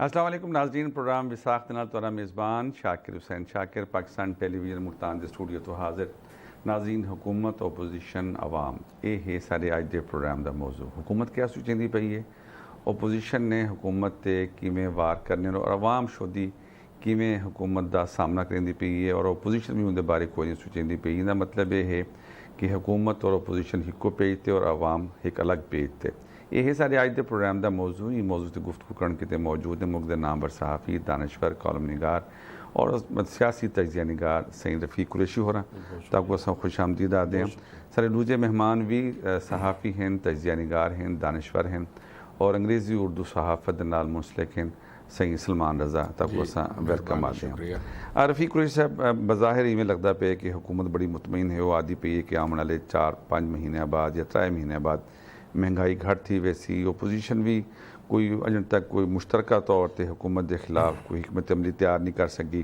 السلام علیکم ناظرین، پروگرام وساخت نال تورا میزبان شاکر حسین شاکر پاکستان ٹیلی ویژن ملتان دے اسٹوڈیو تو حاضر ناظرین۔ حکومت اپوزیشن عوام یہ ہے سارے اج دے پروگرام دا موضوع۔ حکومت کیا سوچیندی پئی ہے، اپوزیشن نے حکومت تے کیویں وار کرنے اور عوام شودی کیویں حکومت دا سامنا کریندی پئی ہے، اور اپوزیشن بھی ان دے بارے کوئی نہیں سوچیندی پئی۔ دا مطلب یہ ہے کہ حکومت اور اپوزیشن ہکو پیج تے اور عوام ایک الگ پیج تے۔ یہ سارے آج دے پروگرام دا موضوع یہ موضوع تے گفتگو کرن کتے موجود ہیں ملک دے نامور صحافی، دانشور، کالم نگار اور سیاسی تجزیہ نگار سید رفیق قریشی ہو رہا تاکہ وہ خوش آمدید آدھے ہیں۔ سارے دوجے مہمان بھی صحافی ہیں، تجزیہ نگار ہیں، دانشور ہیں اور انگریزی اردو صحافت نال منسلک ہیں سید سلمان رضا تاکہ وہ ویلکم آدھے ہیں۔ رفیق قریشی صاحب، بظاہر ہی میں لگتا پہ کہ حکومت بڑی مطمئن ہے، وہ آدھی پہ کہ آمن والے 4-5 مہینے بعد یا 3 مہینے بعد مہنگائی گھٹ تھی، ویسی اپوزیشن بھی کوئی اجن تک کوئی مشترکہ طور تے حکومت دے خلاف کوئی حکمت عملی تیار نہیں کر سکی۔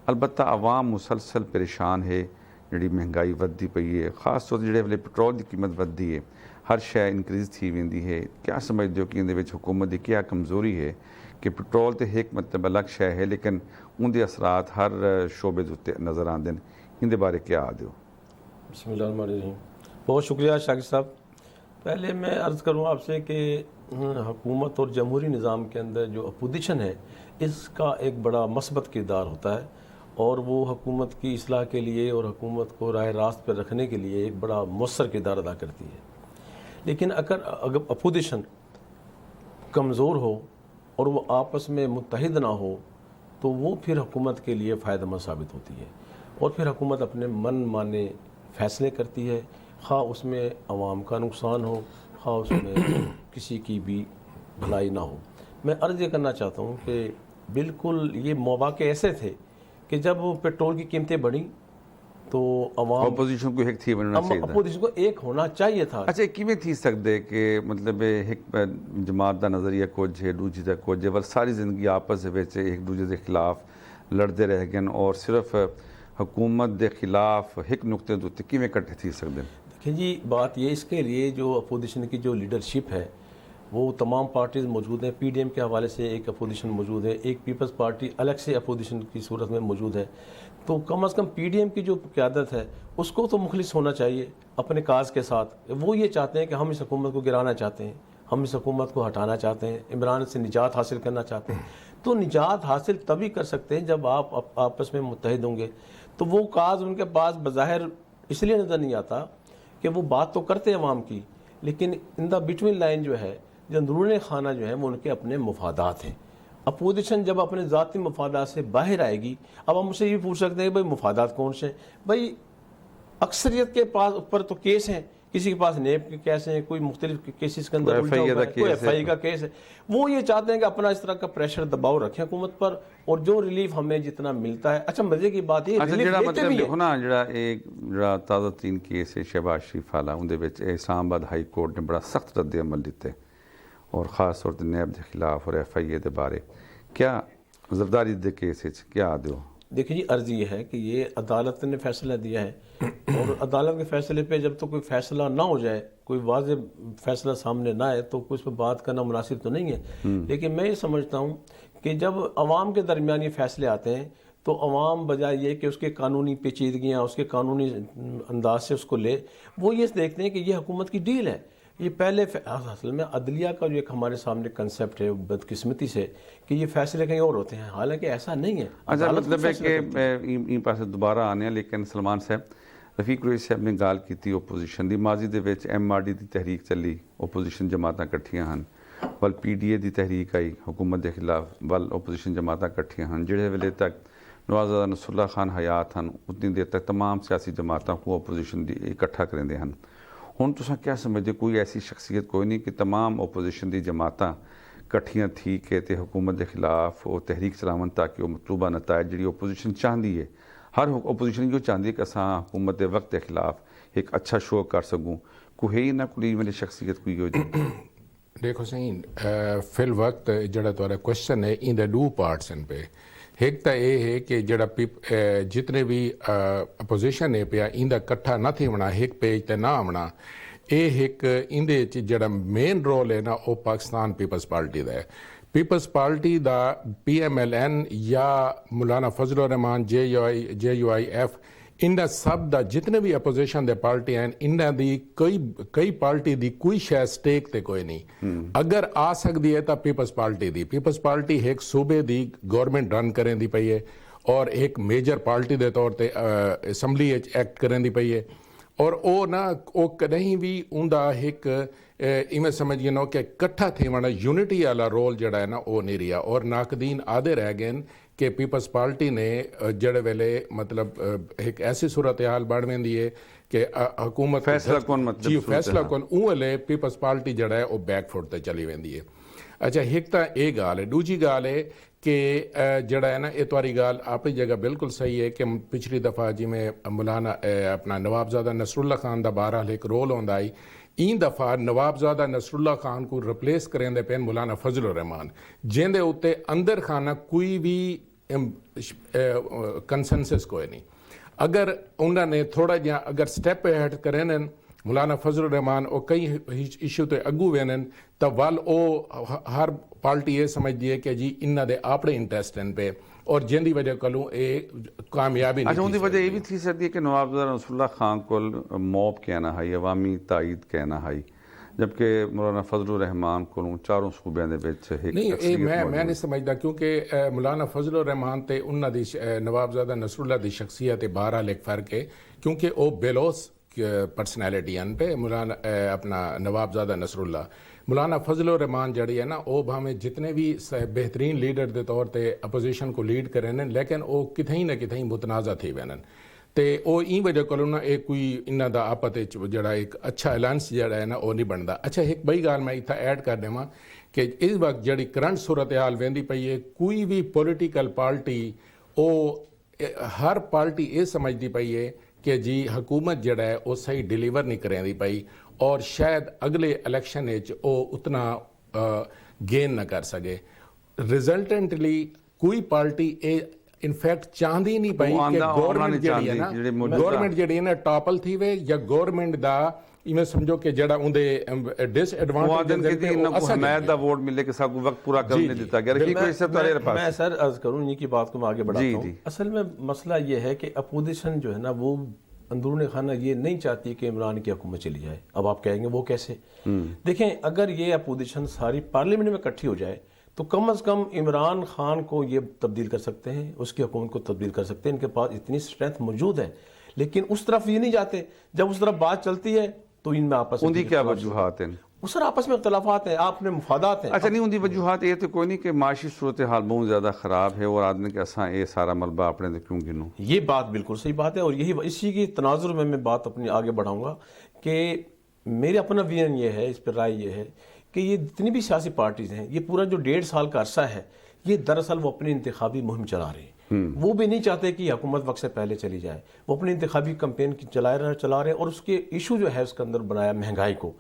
البتہ عوام مسلسل پریشان ہے، جڑی مہنگائی ودی پئی ہے، خاص طور جڑے ویلے پٹرول دی قیمت ودی ہے، ہر شے انکریز تھی ویندی ہے۔ کیا سمجھتے ہو کہ ان دے وچ حکومت دی کیا کمزوری ہے کہ پٹرول تے ایک مطلب الگ شے ہے لیکن ان دے اثرات ہر شعبے دے نظر آندے ہیں، ان دے بارے کیا آدھے ہو؟ بسم اللہ الرحمن الرحیم۔ بہت شکریہ شاکر صاحب۔ پہلے میں عرض کروں آپ سے کہ حکومت اور جمہوری نظام کے اندر جو اپوزیشن ہے اس کا ایک بڑا مثبت کردار ہوتا ہے، اور وہ حکومت کی اصلاح کے لیے اور حکومت کو راہ راست پر رکھنے کے لیے ایک بڑا مؤثر کردار ادا کرتی ہے۔ لیکن اگر اپوزیشن کمزور ہو اور وہ آپس میں متحد نہ ہو تو وہ پھر حکومت کے لیے فائدہ مند ثابت ہوتی ہے، اور پھر حکومت اپنے من مانے فیصلے کرتی ہے، خواہ اس میں عوام کا نقصان ہو، خواہ اس میں کسی کی بھی بھلائی نہ ہو۔ میں عرض یہ کرنا چاہتا ہوں کہ بالکل یہ مواقع ایسے تھے کہ جب پٹرول کی قیمتیں بڑھیں تو عوام اپوزیشن کو ایک تھی بننا چاہیے تھا، اپوزیشن کو ایک ہونا چاہیے تھا۔ اچھا کیویں تھی سکدے کہ مطلب ایک جماعت دا نظریہ کچھ ہے، دوجی دا کچھ ہے، پر ساری زندگی آپس وچ ایک دوجے دے خلاف لڑتے رہ گئے اور صرف حکومت دے خلاف ایک نقطے دے کیویں کٹھے تھی سکدے؟ دیکھیں جی، بات یہ اس کے لیے جو اپوزیشن کی جو لیڈرشپ ہے وہ تمام پارٹیز موجود ہیں۔ پی ڈی ایم کے حوالے سے ایک اپوزیشن موجود ہے، ایک پیپلز پارٹی الگ سے اپوزیشن کی صورت میں موجود ہے، تو کم از کم پی ڈی ایم کی جو قیادت ہے اس کو تو مخلص ہونا چاہیے اپنے کاز کے ساتھ۔ وہ یہ چاہتے ہیں کہ ہم اس حکومت کو گرانا چاہتے ہیں، ہم اس حکومت کو ہٹانا چاہتے ہیں، عمران سے نجات حاصل کرنا چاہتے ہیں۔ تو نجات حاصل تبھی کر سکتے ہیں جب آپ آپس میں متحد ہوں گے۔ تو وہ کاز ان کے پاس بظاہر اس لیے نظر نہیں آتا کہ وہ بات تو کرتے ہیں عوام کی، لیکن ان دا بٹوین لائن جو ہے، جو اندرون خانہ جو ہے، وہ ان کے اپنے مفادات ہیں۔ اپوزیشن جب اپنے ذاتی مفادات سے باہر آئے گی، اب ہم اسے یہ پوچھ سکتے ہیں کہ بھائی مفادات کون سے ہیں؟ بھائی اکثریت کے پاس اوپر تو کیس ہیں، کسی کے پاس نیب کے کیس ہیں، کوئی مختلف کیسز کے اندر کوئی ایف آئی کا کیس ہے۔ وہ یہ چاہتے ہیں کہ اپنا اس طرح کا پریشر دباؤ رکھیں حکومت پر، اور جو ریلیف ہمیں جتنا ملتا ہے۔ اچھا مزے کی بات یہ جڑا تازہ ترین کیس ہے شہباز شریف والا، ان دے وچ اسلام آباد ہائی کورٹ نے بڑا سخت رد عمل دیتے اور خاص طور تے نیب دے خلاف اور ایف آئی اے دے بارے کیا زرداری دے کیس وچ کیا آدھے ہو؟ دیکھیں جی، عرض یہ ہے کہ یہ عدالت نے فیصلہ دیا ہے، اور عدالت کے فیصلے پہ جب تک کوئی فیصلہ نہ ہو جائے، کوئی واضح فیصلہ سامنے نہ آئے، تو اس پہ بات کرنا مناسب تو نہیں ہے۔ لیکن میں یہ سمجھتا ہوں کہ جب عوام کے درمیان یہ فیصلے آتے ہیں تو عوام بجائے یہ کہ اس کے قانونی پیچیدگیاں، اس کے قانونی انداز سے اس کو لے، وہ یہ دیکھتے ہیں کہ یہ حکومت کی ڈیل ہے۔ یہ پہلے اصل میں عدلیہ کا جو ایک ہمارے سامنے کنسیپٹ ہے بدقسمتی سے کہ یہ فیصلے کہیں اور ہوتے ہیں، حالانکہ ایسا نہیں ہے۔ اچھا مطلب ہے کہ این پاس دوبارہ آنے ہیں، لیکن سلمان صاحب رفیق قریشی صاحب نے گال کی اپوزیشن دی ماضی دے وچ ایم آر ڈی دی تحریک چلی، اپوزیشن جماعتاں کٹھیاں ہن، ول پی ڈی اے دی تحریک آئی حکومت دے خلاف، ول اپوزیشن جماعتاں کٹھیاں ہن۔ جڑے ویلے تک نوازادہ نصر اللہ خان حیات ہن اتنی دیر تک تمام سیاسی جماعتاں کو اپوزیشن دی اکٹھا کریندے ہن۔ ہن تساں کیا سمجھدے کوئی ایسی شخصیت کوئی نہیں کہ تمام اپوزیشن دی جماعتاں کٹھیاں تھی کہ تے حکومت دے خلاف وہ تحریک چلاون تاکہ وہ مطلوبہ نتائج جڑی اپوزیشن چاہندی ہے، ہر اپوزیشن جو چاہندی ہے کہ اساں حکومت دے وقت دے خلاف ایک اچھا شو کر سکوں، کوئی ہے ہی نہ کوئی میری شخصیت کوئی ہو جائے؟ دیکھو سین فی الوقت جڑا تھوڑا کوشچن ہے ان دا ڈو پارٹس ان پہ ایک تو یہ ہے کہ جڑا جتنے بھی اپوزیشن ہے پیا ان دا کٹھا نہ تھی ہونا، ایک پیج تے نہ آنا، یہ ایک ان دے جڑا مین رول ہے نا وہ پاکستان پیپلز پارٹی دا ہے۔ پیپلز پارٹی دا PMLN یا مولانا فضل الرحمان JUIF انہاں سب دا جتنے بھی اپوزیشن دے پارٹی ہیں انہاں دی کئی پارٹی دی کوئی شے سٹیک تے کوئی نہیں. اگر آ سکتی ہے تو پیپلز پارٹی ایک صوبے دی گورنمنٹ رن کریں دی پئی ہے اور ایک میجر پارٹی دے طور تے اسمبلی ایکٹ کریں دی پئی ہے اور او کدیں بھی اوندا ایک ایویں سمجھ نو کہ کٹھا تھی والا یونٹی والا رول جڑا ہے نا وہ نہیں رہا اور ناقدین آدھے رہ گئے کہ پیپلز پارٹی نے جڑے ویلے مطلب ایک ایسی صورتحال بڑھ ویندی ہے کہ حکومت فیصلہ کون مطلب جی فیصلہ کون اون ویلے پیپلز پارٹی جڑا ہے وہ بیک فٹ تے چلی ویندی ہے. اچھا ایک تو یہ گال ہے. دوجی گال ہے کہ جڑا ہے نا اتواری گال اپنی جگہ بالکل صحیح ہے کہ پچھلی دفعہ جی میں مولانا اپنا نوابزادہ نصر اللہ خان دا بہرحال ایک رول ہوندا آئی. این دفعہ نوابزادہ نصر اللہ خان کو ریپلیس کریں دے پین مولانا فضل الرحمان جن دے اتے اندر خانہ کوئی بھی کنسنسس کوئی نہیں. اگر انہوں نے تھوڑا جہاں اگر سٹیپ ہیڈ کریں مولانا فضل الرحمان اور کئی ایشو تے اگو وینن تو وال او ہر پارٹی یہ سمجھ دیے کہ جی انہاں دے اپنے انٹرسٹ ہیں پہ اور جن دی وجہ کلوں اے کامیابی نہیں. اچھا ان دی وجہ یہ بھی تھی سکتی ہے کہ نوابزادہ نصر اللہ خان کو موب کہنا ہے عوامی تائید کہنا ہے جبکہ مولانا فضل الرحمان کو چاروں صوبیاں دے وچ نہیں میں نہیں سمجھدا کیونکہ مولانا فضل الرحمان تے انہاں دی نوابزادہ نصر اللہ دی شخصیت بہرحال ایک فرق ہے کیونکہ او بیلوس پرسنالٹی ان پہ مولانا اپنا نوابزادہ نصر اللہ. مولانا فضل الرحمان جڑی ہے نا وہ بھاویں جتنے بھی بہترین لیڈر دے طور تے اپوزیشن کو لیڈ کریں لیکن وہ کتھیں نہ کتھیں متنازع تھی وینن تے او این وجہ کولوں نا ایک کوئی انہاں دا آپت جڑا ایک اچھا الائنس جڑا ہے نا وہ نہیں بندا. اچھا ایک بئی گال میں اتھا ایڈ کر دیواں کہ اس وقت جڑی کرنٹ صورتحال ویندی پئی ہے کوئی بھی پولیٹیکل پارٹی او ہر پارٹی یہ سمجھتی پئی ہے کہ جی حکومت جڑا ہے وہ صحیح ڈیلیور نہیں کریں دی پئی اور شاید اگلے الیکشن وہ اتنا گین نہ کر سکے. ریزلٹنٹلی کوئی پارٹی انفیکٹ چاہتی نہیں پئی کہ گورنمنٹ جڑی ہے نا ٹاپل تھی وے یا گورنمنٹ دا میں سمجھو کہ جڑا اندے ڈس ایڈوانٹیج حمایت دا ووٹ ملے کہ سب کو وقت پورا کرنے دیتا گیا. میں سر عرض کروں انہی کی بات کو میں آگے بڑھاتا ہوں. اصل میں مسئلہ یہ ہے کہ اپوزیشن جو ہے نا وہ اندرون خانہ یہ نہیں چاہتی کہ عمران کی حکومت چلی جائے. اب آپ کہیں گے وہ کیسے؟ دیکھیں اگر یہ اپوزیشن ساری پارلیمنٹ میں اکٹھی ہو جائے تو کم از کم عمران خان کو یہ تبدیل کر سکتے ہیں, اس کی حکومت کو تبدیل کر سکتے ہیں, ان کے پاس اتنی اسٹرینتھ موجود ہے. لیکن اس طرف یہ نہیں جاتے. جب اس طرف بات چلتی ہے تو ان میں آپس میں کیا وجوہات ہیں؟ سر آپس میں اختلافات ہیں, آپ نے مفادات ہیں. اچھا نہیں ان دی وجوہات یہ تو کوئی نہیں کہ معاشی صورتحال بہت زیادہ خراب ہے اور آدمی کہ اساں یہ سارا ملبہ اپنے دے کیوں گنوں. یہ بات بالکل صحیح بات ہے اور یہی اسی کی تناظر میں بات اپنی آگے بڑھاؤں گا کہ میرے اپنا ویژن یہ ہے, اس پر رائے یہ ہے کہ یہ جتنی بھی سیاسی پارٹیز ہیں یہ پورا جو 1.5 سال کا عرصہ ہے یہ دراصل وہ اپنی انتخابی مہم چلا رہے ہیں. وہ بھی نہیں چاہتے کہ حکومت وقت سے پہلے چلی جائے. وہ اپنی انتخابی کمپین چلا رہے ہیں اور اس کے ایشو جو ہے اس کے اندر بنایا مہنگائی کو.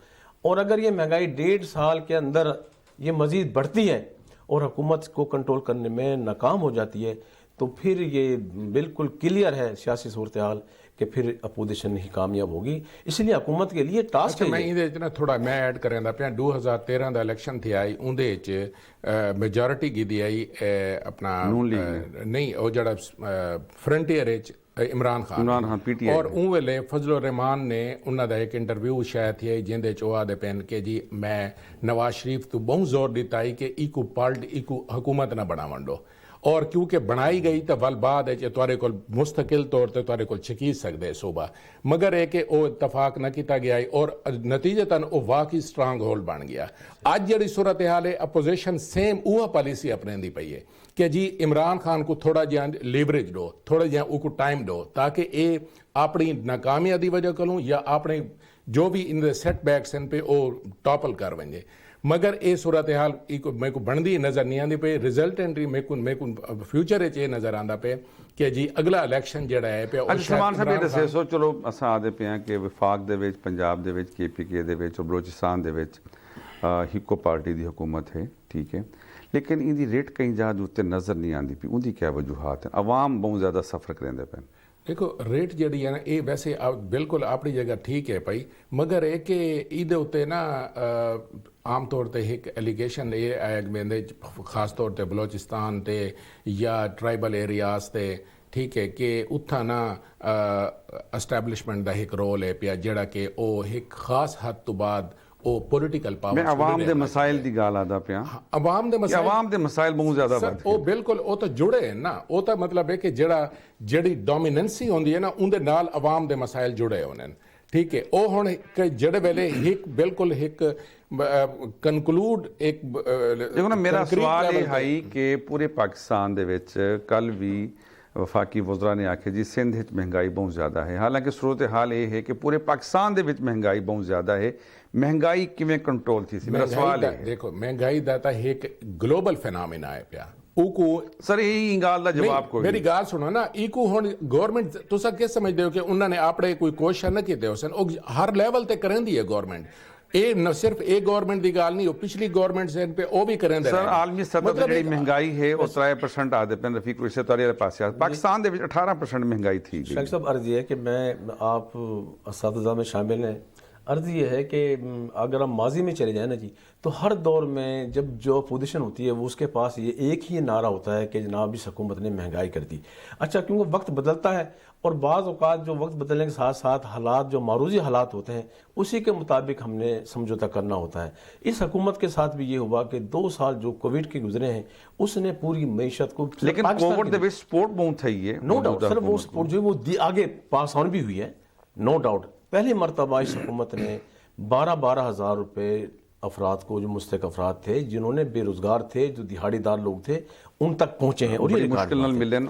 اور اگر یہ مہنگائی 1.5 سال کے اندر یہ مزید بڑھتی ہے اور حکومت کو کنٹرول کرنے میں ناکام ہو جاتی ہے تو پھر یہ بالکل کلیئر ہے سیاسی صورتحال کہ پھر اپوزیشن ہی کامیاب ہوگی. اس لیے حکومت کے لیے ٹاسک ہے. میں یہ تھوڑا میں ایڈ کریں پیا 2013 دا الیکشن تھی آئی اندر میجورٹی کی دی آئی اپنا نہیں وہ جڑا فرنٹیئر عمران خان اور اون ویلے فضل الرحمان نے انہوں دا ایک انٹرویو شاید تھی جن چوہا دے پین کہ جی میں نواز شریف تو بہت زور دیتا ہے کہ ایکو حکومت نہ بنا ونڈو اور کیونکہ بنائی گئی تو ول بعد ہے تھوڑے کو مستقل طور تے تھوڑے کو چکیز سکتے صوبہ مگر ہے کہ وہ اتفاق نہ کیتا گیا اور نتیجتاً وہ واقعی سٹرانگ ہولڈ بن گیا. اج جڑی صورتحال ہے اپوزیشن سیم وہ پالیسی اپنے دی پئی ہے کہ جی عمران خان کو تھوڑا جہاں لیوریج دو, تھوڑا جہاں وہ کو ٹائم دو تاکہ اے اپنی ناکامیاں دی وجہ کروں یا اپنے جو بھی ان سیٹ بیکس ہیں پہ وہ ٹاپل کر ونجے. مگر یہ صورتحال میں کو بندی نظر نہیں آتی پہ. ریزلٹنٹلی میں کو فیوچر یہ نظر آتا پہ کہ جی اگلا الیکشن جڑا ہے پہ. سلمان صاحب یہ دسے سو چلو اساں آدھے پہ ہیں کہ وفاق دے وچ پنجاب دے وچ KPK دے وچ اور بلوچستان دے وچ ہکو پارٹی دی حکومت ہے ٹھیک ہے لیکن ان دی ریٹ کہیں جہاں دوتے نظر نہیں آتی پی. ان دی کیا وجوہات ہیں؟ عوام بہت زیادہ سفر کریں دے پہ. ਦੇਖੋ ਰੇਟ ਜਿਹੜੀ ਹੈ ਨਾ ਇਹ ਵੈਸੇ ਬਿਲਕੁਲ ਆਪਣੀ ਜਗ੍ਹਾ ਠੀਕ ਹੈ ਭਾਈ, ਮਗਰ ਇਹ ਕਿ ਇਹਦੇ ਉੱਤੇ ਨਾ ਆਮ ਤੌਰ ਤੇ ਇੱਕ ਐਲੀਗੇਸ਼ਨ ਇਹ ਆਇਆ ਬੰਦੇ ਖਾਸ ਤੌਰ ਤੇ ਬਲੋਚਿਸਤਾਨ ਤੇ ਜਾਂ ਟ੍ਰਾਈਬਲ ਏਰੀਆਜ਼ ਤੇ ਠੀਕ ਹੈ ਕਿ ਉੱਥਾ ਨਾ ਐਸਟੈਬਲਿਸ਼ਮੈਂਟ ਦਾ ਇੱਕ ਰੋਲ ਹੈ ਪਿਆ ਜਿਹੜਾ ਕਿ ਉਹ ਇੱਕ ਖਾਸ ਹੱਦ ਤੋਂ ਬਾਅਦ ਉਹ ਪੋਲੀਟੀਕਲ ਪਾਵਰ ਮੈਂ ਆਵਾਮ ਦੇ ਮਸਾਇਲ ਦੀ ਗੱਲ ਆਦਾ ਪਿਆ, ਆਵਾਮ ਦੇ ਮਸਾਇਲ ਆਵਾਮ ਦੇ ਮਸਾਇਲ ਬਹੁਤ ਜ਼ਿਆਦਾ ਵੱਧ ਉਹ ਬਿਲਕੁਲ ਉਹ ਤਾਂ ਜੁੜੇ ਹਨ ਨਾ, ਉਹ ਤਾਂ ਮਤਲਬ ਹੈ ਕਿ ਜਿਹੜੀ ਡੋਮੀਨੈਂਸੀ ਹੁੰਦੀ ਹੈ ਨਾ ਉਹਦੇ ਨਾਲ ਆਵਾਮ ਦੇ ਮਸਾਇਲ ਜੁੜੇ ਹੋਣੇ ਨੇ, ਠੀਕ ਹੈ। ਉਹ ਹੁਣ ਜਿਹੜੇ ਵੇਲੇ ਇੱਕ ਬਿਲਕੁਲ ਇੱਕ ਕਨਕਲੂਡ ਇੱਕ ਦੇਖੋ ਨਾ, ਮੇਰਾ ਸਵਾਲ ਇਹ ਹੈ ਕਿ ਪੂਰੇ ਪਾਕਿਸਤਾਨ ਦੇ ਵਿੱਚ ਕੱਲ ਵੀ ਵਫਾਕੀ ਵਜ਼ਰਾ ਨੇ ਆਖਿਆ ਜੀ ਸਿੰਧ ਵਿੱਚ ਮਹਿੰਗਾਈ ਬਹੁਤ ਜ਼ਿਆਦਾ ਹੈ, ਹਾਲਾਂਕਿ ਸੂਰਤ ਹਾਲ ਇਹ ਹੈ ਕਿ ਪੂਰੇ ਪਾਕਿਸਤਾਨ ਦੇ ਵਿੱਚ ਮਹਿੰਗਾਈ ਬਹੁਤ ਜ਼ਿਆਦਾ ਹੈ, ਮਹਿੰਗਾਈ ਕਿਵੇਂ ਕੰਟਰੋਲ ਥੀ ਸੀ? ਮੇਰਾ ਸਵਾਲ ਹੈ। ਦੇਖੋ ਮਹਿੰਗਾਈ ਦਾ ਤਾਂ ਇੱਕ ਗਲੋਬਲ ਫੈਨੋਮੀਨਾ ਹੈ ਪਿਆ, ਸਰ ਇਹ ਗੱਲ ਦਾ ਜਵਾਬ ਕੋਈ ਮੇਰੀ ਗੱਲ ਸੁਣੋ ਨਾ, ਇਕੂ ਹੁਣ ਗਵਰਨਮੈਂਟ ਤੁਸੀਂ ਕਿਸ ਸਮਝਦੇ ਹੋ ਕਿ ਉਹਨਾਂ ਨੇ ਆਪਣੇ ਕੋਈ ਕੋਸ਼ਿਸ਼ ਨਾ ਕੀਤੇ ਹੋ ਸਨ, ਉਹ ਹਰ ਲੈਵਲ ਤੇ ਕਰਦੀ ਹੈ ਗਵਰਨਮੈਂਟ, ਇਹ ਨਾ ਸਿਰਫ ਇਹ ਗਵਰਨਮੈਂਟ ਦੀ ਗੱਲ ਨਹੀਂ, ਉਹ ਪਿਛਲੀ ਗਵਰਨਮੈਂਟ سے پہ ਉਹ ਵੀ ਕਰਨਦੇ ਸਰ ਆਲਮੀ ਸਤਰ ਤੇ ਜਿਹੜੀ ਮਹਿੰਗਾਈ ਹੈ ਉਹ 3% ਆਦੇ ਪੈਨ ਰਫੀਕ ਰਿਸ਼ਤੇ ਤਾਰੀ ਵਾਲੇ ਪਾਸੇ پاکستان ਦੇ ਵਿੱਚ 18% مہنگائی تھی گئی۔ شیخ صاحب عرض یہ ہے کہ آپ اساتذہ میں شامل ہیں، عرض یہ ہے کہ اگر ہم ماضی میں چلے جائیں نا جی، تو ہر دور میں جب جو اپوزیشن ہوتی ہے وہ اس کے پاس یہ ایک ہی نعرہ ہوتا ہے کہ جناب اس حکومت نے مہنگائی کر دی۔ اچھا کیونکہ وقت بدلتا ہے اور بعض اوقات جو وقت بدلنے کے ساتھ ساتھ حالات جو معروضی حالات ہوتے ہیں اسی کے مطابق ہم نے سمجھوتا کرنا ہوتا ہے۔ اس حکومت کے ساتھ بھی یہ ہوا کہ 2 سال جو کووڈ کے گزرے ہیں اس نے پوری معیشت کو، لیکن کووڈ دے وچ سپورٹ بہت ہے، یہ نو ڈاؤٹ سر، وہ سپورٹ جو وہ آگے پاس آن بھی ہوئی ہے، نو ڈاؤٹ۔ پہلی مرتبہ اس حکومت نے 12 ہزار روپے افراد کو، جو مستحق افراد تھے جنہوں نے بے روزگار تھے، جو دہاڑی دار لوگ تھے، ان تک پہنچے ہیں، اور یہ مشکل نہ ملن،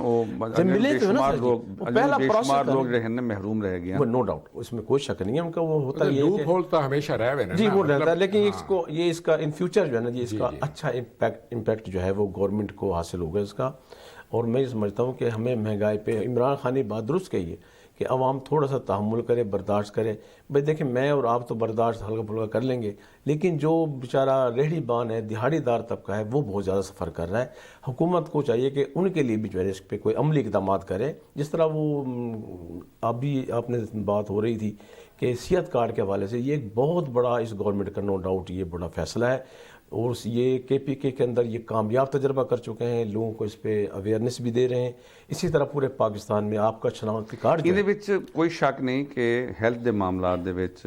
پہلا پروسیس لوگ رہے ہیں محروم رہ گئے، نو ڈاؤٹ، اس میں کوئی شک نہیں ہے، ان کا وہ ہوتا ہے لوپ ہول تو ہمیشہ رہے نا جی، وہ رہتا ہے، لیکن اس کا ان فیوچر جو ہے نا جی، اس کا اچھا امپیکٹ جو ہے وہ گورنمنٹ کو حاصل ہوگا اس کا۔ اور میں یہ سمجھتا ہوں کہ ہمیں مہنگائی پہ عمران خان نے بات درست کہی ہے کہ عوام تھوڑا سا تحمل کرے، برداشت کرے۔ بھائی دیکھیں میں اور آپ تو برداشت ہلکا پھلکا کر لیں گے، لیکن جو بیچارہ ریہڑی بان ہے، دہاڑی دار طبقہ ہے، وہ بہت زیادہ سفر کر رہا ہے۔ حکومت کو چاہیے کہ ان کے لیے بھی جو ہے اس پہ کوئی عملی اقدامات کرے، جس طرح وہ ابھی آپ نے بات ہو رہی تھی کہ صحت کارڈ کے حوالے سے، یہ ایک بہت بڑا اس گورنمنٹ کا نو ڈاؤٹ یہ بڑا فیصلہ ہے، اور یہ KPK کے اندر یہ کامیاب تجربہ کر چکے ہیں، لوگوں کو اس پہ اویئرنیس بھی دے رہے ہیں۔ اسی طرح پورے پاکستان میں آپ کا شناختی کارڈ یہ کوئی شک نہیں کہ ہیلتھ دے معاملات دے وچ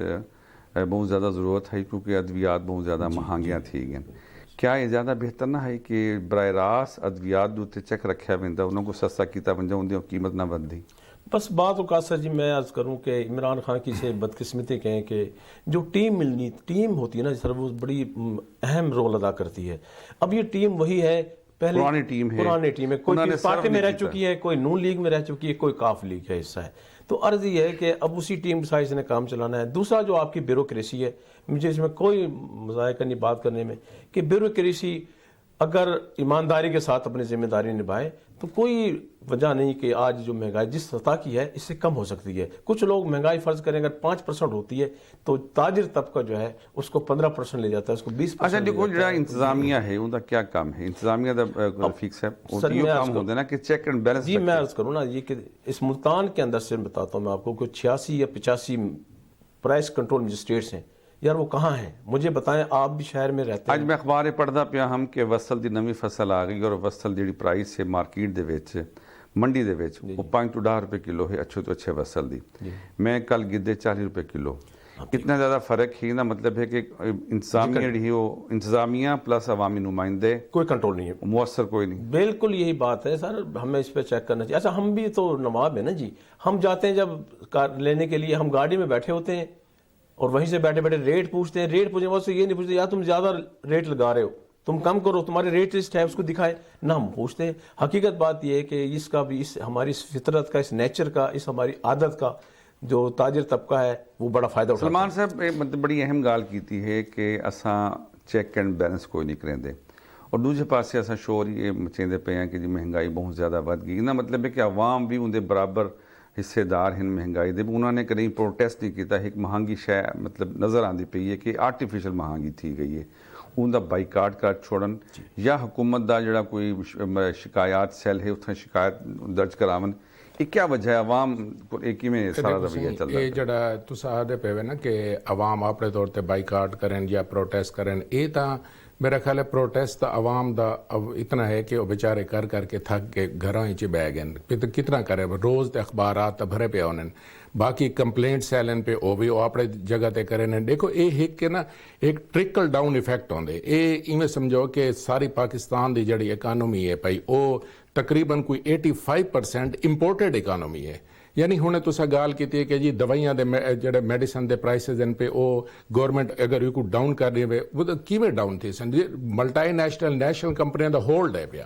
بہت زیادہ ضرورت ہے، کیونکہ ادویات بہت زیادہ مہنگیاں تھی گئیں۔ کیا یہ زیادہ بہتر نہ ہے کہ براہ راست ادویات دے تے چیک رکھیا ویندا، انہاں کو سستا کیتا ونجا، ان دی قیمت نہ بندی؟ بس بات اوقات سر جی میں عرض کروں کہ عمران خان کی سے بدقسمتی کہیں کہ جو ٹیم ہوتی ہے نا سر، وہ بڑی اہم رول ادا کرتی ہے۔ اب یہ ٹیم وہی ہے، پہلے پرانی ٹیم ہے، کوئی پارٹی میں رہ چکی ہے، کوئی نون لیگ میں رہ چکی ہے، کوئی کاف لیگ کا حصہ ہے۔ تو عرض یہ ہے کہ اب اسی ٹیم سائز نے کام چلانا ہے۔ دوسرا جو آپ کی بیوروکریسی ہے، مجھے اس میں کوئی مذائقہ نہیں بات کرنے میں کہ بیوروکریسی اگر ایمانداری کے ساتھ اپنی ذمہ داری نبھائے تو کوئی وجہ نہیں کہ آج جو مہنگائی جس سطح کی ہے اس سے کم ہو سکتی ہے۔ کچھ لوگ مہنگائی فرض کریں اگر 5% ہوتی ہے تو تاجر طبقہ جو ہے اس کو 15% لے جاتا ہے، اس کو 20%۔ اچھا دیکھو جڑا انتظامیہ ہے ان کا کیا کام ہے؟ انتظامیہ دا رفیق صاحب یہ کام ہوتا ہے نا کہ چیک اینڈ بیلنس۔ جی میں عرض کروں نا یہ کہ اس ملتان کے اندر سے بتاتا ہوں میں آپ کو کہ 86 یا 85 پرائس کنٹرول مجسٹریٹس ہیں، یار وہ کہاں ہیں؟ مجھے بتائیں، آپ بھی شہر میں رہتے ہیں۔ اج میں اخبار پڑھدا پیا ہم کہ وصل دی نویں فصل آ گئی، اور وصل دی پرائس ہے مارکیٹ دے وچ، منڈی دے وچ وہ 5 روپے کلو ہے، اچھے تو اچھے وصل دی۔ میں کل گدے 40 روپے کلو، اتنا زیادہ فرق ہی نا، مطلب ہے کہ انتظامیہ ہی ہو، انتظامیہ پلس عوامی نمائندے، کوئی کنٹرول نہیں ہے، مؤثر کوئی نہیں۔ بالکل یہی بات ہے سر، ہمیں اس پہ چیک کرنا چاہیے۔ اچھا ہم بھی تو نواب ہیں نا جی، ہم جاتے ہیں جب کار لینے کے لیے، ہم گاڑی میں بیٹھے ہوتے ہیں اور وہیں سے بیٹھے بیٹھے ریٹ پوچھتے ہیں، ریٹ پوچھنے سے یہ نہیں پوچھتے یار تم زیادہ ریٹ لگا رہے ہو، تم کم کرو، تمہارے ریٹ لسٹ ہے اس کو دکھائے نہ، ہم پوچھتے ہیں۔ حقیقت بات یہ ہے کہ اس کا بھی، اس ہماری فطرت کا، اس نیچر کا، اس ہماری عادت کا جو تاجر طبقہ ہے وہ بڑا فائدہ اٹھاتا ہے۔ سلمان صاحب مطلب بڑی اہم گال کیتی ہے کہ اساں چیک اینڈ بیلنس کوئی نہیں کریندے، اور دوسرے پاسے اساں شور یہ مچیندے پے ہیں کہ جی مہنگائی بہت زیادہ بڑھ گئی۔ نا مطلب ہے کہ عوام بھی ان دے برابر حصے دار ہیں مہنگائی دے، انہوں نے کہیں پروٹیسٹ نہیں کیتا، ایک مہنگی شے مطلب نظر آندی پئی ہے کہ آرٹیفیشل مہنگی تھی گئی ہے، ان دا بائیکاٹ کر چھوڑن، یا حکومت دا جڑا کوئی شکایات سیل ہے اتنا شکایت درج کراون، کیا وجہ ہے عوام کو ایک ہی میں سارا رویہ چل رہا یہ ہے؟ جڑا تسا آدھے پہ نا کہ عوام اپنے طور تے بائیکاٹ کریں یا پروٹیسٹ کریں، یہ تا میرا خیال ہے پروٹیسٹ تا عوام دا اب اتنا ہے کہ وہ بیچارے کر کر کے تھک کے گھراں وچ بہ گئے، کتنا کرے روز تے اخبارات بھرے پہ انہیں باقی کمپلینٹ سیلن پہ وہ بھی وہ اپنے جگہ تے کریں۔ دیکھو یہ ایک کہ نا ایک ٹرکل ڈاؤن ایفیکٹ ہوندے، یہ ایویں سمجھو کہ ساری پاکستان دی جڑی اکانومی ہے پئی وہ تقریباً کوئی 85% امپورٹڈ اکانومی ہے۔ یعنی ہن تسا گال کیتی ہے کہ جی دوائیاں دے جڑے میڈیسن دے پرائسز ان پہ وہ گورنمنٹ اگر یہ کو ڈاؤن کر رہی ہے وہ کیویں ڈاؤن تھی سن ملٹی نیشنل کمپنیاں دا ہولڈ ہے پیا،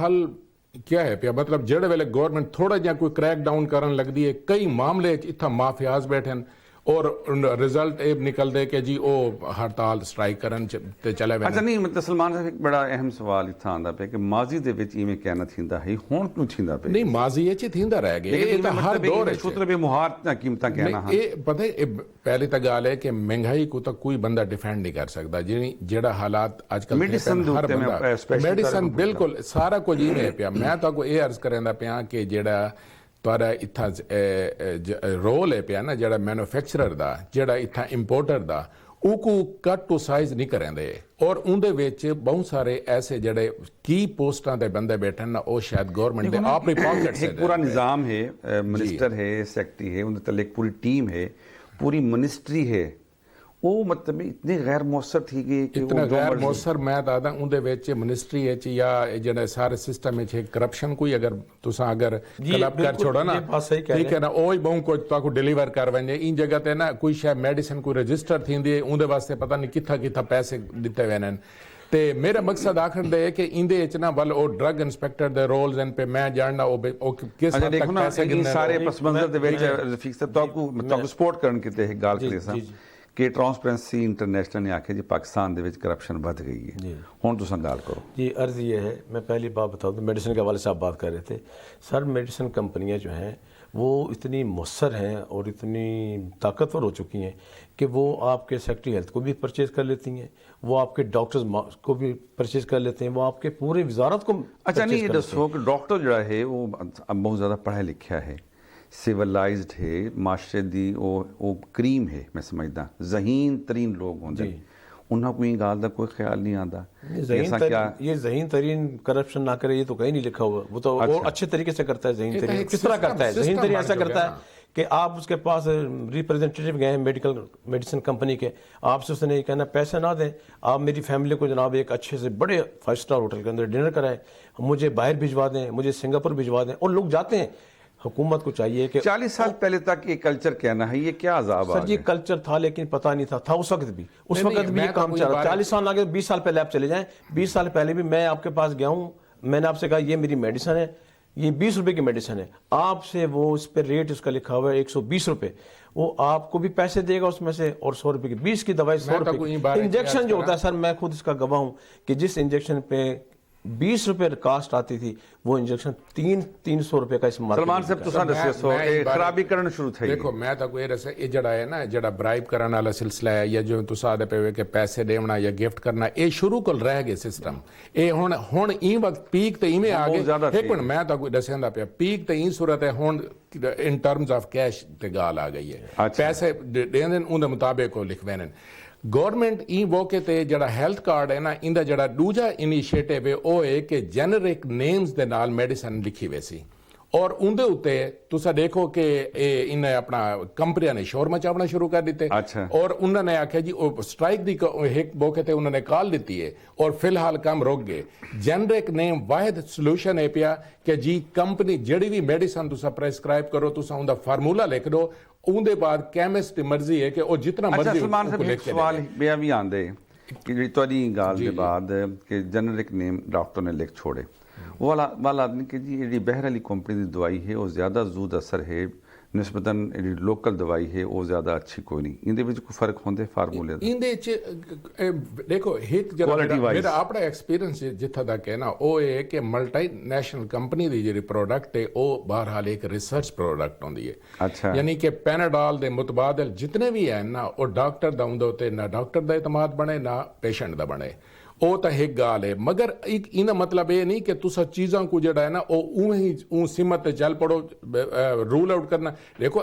حل کیا ہے پیا مطلب جڑے ویلے گورنمنٹ تھوڑا جہا کوئی کریک ڈاؤن کرن لگدی ہے کئی معاملے اتھا مافیاز بیٹھن اور رزلٹ یہ نکل دے کہ جی او ہڑتال سٹرائک کرن تے چلے وے ਅੱਛਾ ਨਹੀਂ ਮਤਲਬ ਸਲਮਾਨ ਸਾਹਿਬ ਇੱਕ ਬੜਾ ਅਹਿਮ ਸਵਾਲ ਇੱਥਾਂ ਆਉਂਦਾ ਪਿਆ ਕਿ ਮਾਜ਼ੀ ਦੇ ਵਿੱਚ ਇਵੇਂ ਕਹਿਣਾ ਥੀਂਦਾ ਹੈ ਹੁਣ ਕਿਉਂ ਥੀਂਦਾ ਪਿਆ نہیں ماضی یہ تھیندا رہ گیا یہ تا ہر دور ہے ਸੂਤਰ ਵੀ ਮੁਹਾਰ ਦੀਆਂ ਕੀਮਤਾਂ ਕਹਿਣਾ ਹਾਂ یہ پتہ ہے پہلی تا گال ہے کہ مہنگائی کو تو کوئی بندہ ڈیفینڈ نہیں کر سکتا جڑا حالات اج کل Medicine دے ہر اوتے میں بندہ special میڈیسن بالکل سارا کچھ ہی ہے پیا میں تو یہ عرض کریندا پیا کہ جڑا تارا اتھا رول ہے پیا نا جڑا مینوفیکچرر دا جڑا اتھا امپورٹر دا او کو کٹ ٹو سائز نہیں کریں دے اور ان دے وچ بہت سارے ایسے جڑے کی پوسٹاں دے بندے بیٹھے نا او شاید گورنمنٹ دے اپنی پاکٹ سے ایک پورا نظام ہے منسٹر ہے سیکٹری ہے ان کے تلے ایک پوری ٹیم ہے پوری منسٹری ہے وہ مطلب اتنے غیر مؤثر تھی گئی کہ اتنا غیر مؤثر میں دادا ان دے وچ منسٹری ہے یا جڑے سارے سسٹم وچ کرپشن کوئی اگر تساں اگر کلب کر چھوڑا نا ٹھیک ہے نا اوہی بہوں کو تو کو ڈیلیور کر ونجے ان جگہ تے نا کوئی شے میڈیسن کوئی رجسٹر تھیندی ہے ان دے واسطے پتہ نہیں کتھا پیسے دتے وینن تے میرا مقصد آخر دے ہے کہ اندے اچ نا ول او ڈرگ انسپیکٹر دے رولز ان پہ میں جاننا او کس حد تک پیسے گننے سارے پس منظر دے وچ رفیق صاحب تو سپورٹ کرن کیتے ہے گال کرے سا کہ ٹرانسپیرنسی انٹرنیشنل نے آکھے جی پاکستان دے وچ کرپشن بڑھ گئی ہے ہن تساں گال کرو جی عرض یہ ہے میں پہلی بات بتا دوں میڈیسن کے حوالے سے آپ بات کر رہے تھے سر میڈیسن کمپنیاں جو ہیں وہ اتنی مؤثر ہیں اور اتنی طاقتور ہو چکی ہیں کہ وہ آپ کے سیکٹری ہیلتھ کو بھی پرچیز کر لیتی ہیں وہ آپ کے ڈاکٹرز کو بھی پرچیز کر لیتے ہیں وہ آپ کے پورے وزارت کو اچھا نہیں یہ دسو کہ ڈاکٹر جڑا ہے وہ بہت زیادہ پڑھا لکھا ہے سیولائزڈ ہے معاشرے دی وہ کریم ہے میں سمجھدا ذہین ترین لوگ ہوندے انہاں کوئی گال دا کوئی خیال نہیں آندا یہ ذہین ترین کرپشن نہ کرے یہ تو کہیں نہیں لکھا ہوا وہ تو اور اچھے طریقے سے کرتا ہے ذہین ترین کس طرح کرتا ہے ذہین ترین ایسا کرتا ہے کہ آپ اس کے پاس ریپرزنٹیٹیو گئے ہیں میڈیسن کمپنی کے آپ سے اس نے یہ کہنا پیسے نہ دیں آپ میری فیملی کو جناب ایک اچھے سے بڑے 5 اسٹار ہوٹل کے اندر ڈنر کرائیں مجھے باہر بھجوا دیں مجھے سنگاپور بھجوا دیں اور لوگ جاتے ہیں حکومت کو چاہیے کہ 40 سال پہلے تک یہ کلچر کہنا ہے یہ کیا عذاب سر یہ کلچر تھا لیکن پتہ نہیں تھا اس وقت بھی یہ کام چل رہا 40 سال آگے 20 سال پہلے آپ چلے جائیں 20 سال پہلے بھی میں آپ کے پاس گیا ہوں میں نے آپ سے کہا یہ میری میڈیسن ہے یہ 20 روپے کی میڈیسن ہے آپ سے وہ اس پہ ریٹ اس کا لکھا ہوا ہے 120 روپے وہ آپ کو بھی پیسے دے گا اس میں سے اور 100 روپے کی 20 کی دوائی 100 روپے انجیکشن جو ہوتا ہے سر میں خود اس کا گواہ ہوں کہ جس انجیکشن پہ 20 روپے کاسٹ آتی تھی وہ انجیکشن 300 روپے کا اس مارکیٹ سلمان صاحب تساں دسو کہ خرابی کرن شروع تھئی دیکھو میں تو کوئی رسے یہ جڑا ہے نا جڑا برائب کرن والا سلسلہ ہے یا جو تساں دے پے کہ پیسے دیونا یا گفٹ کرنا یہ شروع کول رہ گئے سسٹم یہ ہن ای وقت پیک تے ایویں آ گئے ایک منٹ میں تو کوئی دسیندا پیا پیک تے ای صورت ہے ہن ان ٹرمز آف کیش تے گال آ گئی ہے پیسے دین ان دے مطابق کو لکھوینن گورنمنٹ ای موقع تے جڑا ہیلتھ کارڈ ہے نا اندا جڑا دوجا انیشیٹو ہے او ہے کہ جنرک نیمز دے نال میڈیسن لکھی ویسی اور اندے اتے تسا دیکھو کہ ان اپنا کمپنیاں نے شور مچاونا شروع کر دیتے اور انہوں نے آکھیا جی سٹرائک دی ایک موقع تے انہوں نے کال دیتی ہے اور فی الحال کام روک گئے جنرک نیم واحد سولوشن ہے پیا کہ جی کمپنی جڑی بھی میڈیسن تسا پریسکرائب کرو تسا اوندا فارمولا لکھ دو اون دے بعد کیمسٹ دی مرضی ہے کہ او جتنا مرضی سلمان صاحب ایک سوال بیا بھی آندے کہ جی تہاڈی گال دے بعد کہ جنرک نیم ڈاکٹر نے لکھ چھوڑے وہ والا آدمی کہ جی یہ بہر علی کمپنی دی دوائی ہے وہ زیادہ زود اثر ہے نسبتاً لوکل دوائی ہے وہ زیادہ اچھی کوئی نہیں اندے وچ کوئی فرق ہوندے فارمولے اندے دیکھو ایک جڑا میرا اپنا ایکسپیرینس جتھا تک ہے نا او ہے کہ ملٹی نیشنل کمپنی دی جڑی پروڈکٹ ہے او بہرحال ایک ریسرچ پروڈکٹ ہوندی ہے اچھا یعنی کہ پیناڈول دے متبادل جتنے بھی ہیں نا او ڈاکٹر دا ہوندے تے نہ ڈاکٹر دا اعتماد بنے نہ پیشنٹ دا بنے ਉਹ ਤਾਂ ਇੱਕ ਗੱਲ ਹੈ ਮਗਰ ਇੱਕ ਇਹਦਾ ਮਤਲਬ ਇਹ ਨਹੀਂ ਕਿ ਤੁਸੀਂ ਚੀਜ਼ਾਂ ਕੋ ਜਿਹੜਾ ਹੈ ਨਾ ਉਹ ਉਵੇਂ ਸੀਮਤ ਤੇ ਚੱਲ ਪੜੋ ਰੂਲ ਆਊਟ ਕਰਨਾ ਦੇਖੋ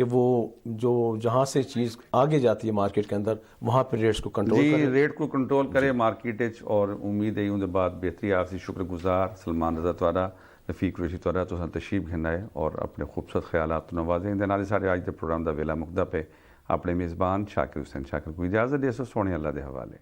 کہ وہ جو جہاں سے چیز آگے جاتی ہے مارکیٹ کے اندر وہاں پہ ریٹس کو کنٹرول جی کرے. ریٹ کو کنٹرول کرے مارکیٹ اور امید ہے ان بعد بہتری. آپ سے شکر گزار سلمان رضا توارا رفیق قریشی توارا تو تشریف گھنائے اور اپنے خوبصورت خیالات نوازیں. نال سارے آج دے پروگرام دا ویلا مقدہ پہ اپنے میزبان شاکر حسین شاکر کو اجازت دے سو. سونے اللہ دے حوالے.